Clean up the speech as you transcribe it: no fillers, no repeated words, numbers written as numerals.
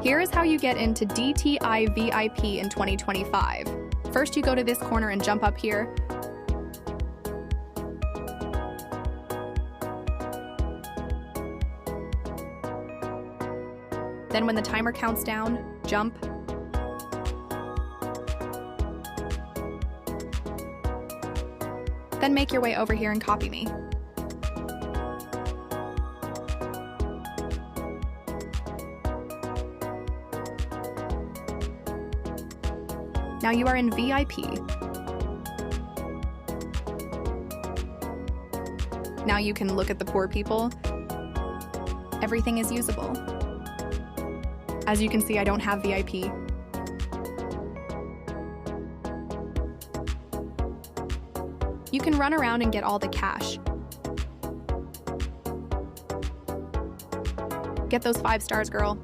Here is how you get into DTI VIP in 2025. First, you go to this corner and jump up here. Then when the timer counts down, jump. Then make your way over here and copy me. Now you are in VIP. Now you can look at the poor people. Everything is usable. As you can see, I don't have VIP. You can run around and get all the cash. Get those 5 stars, girl.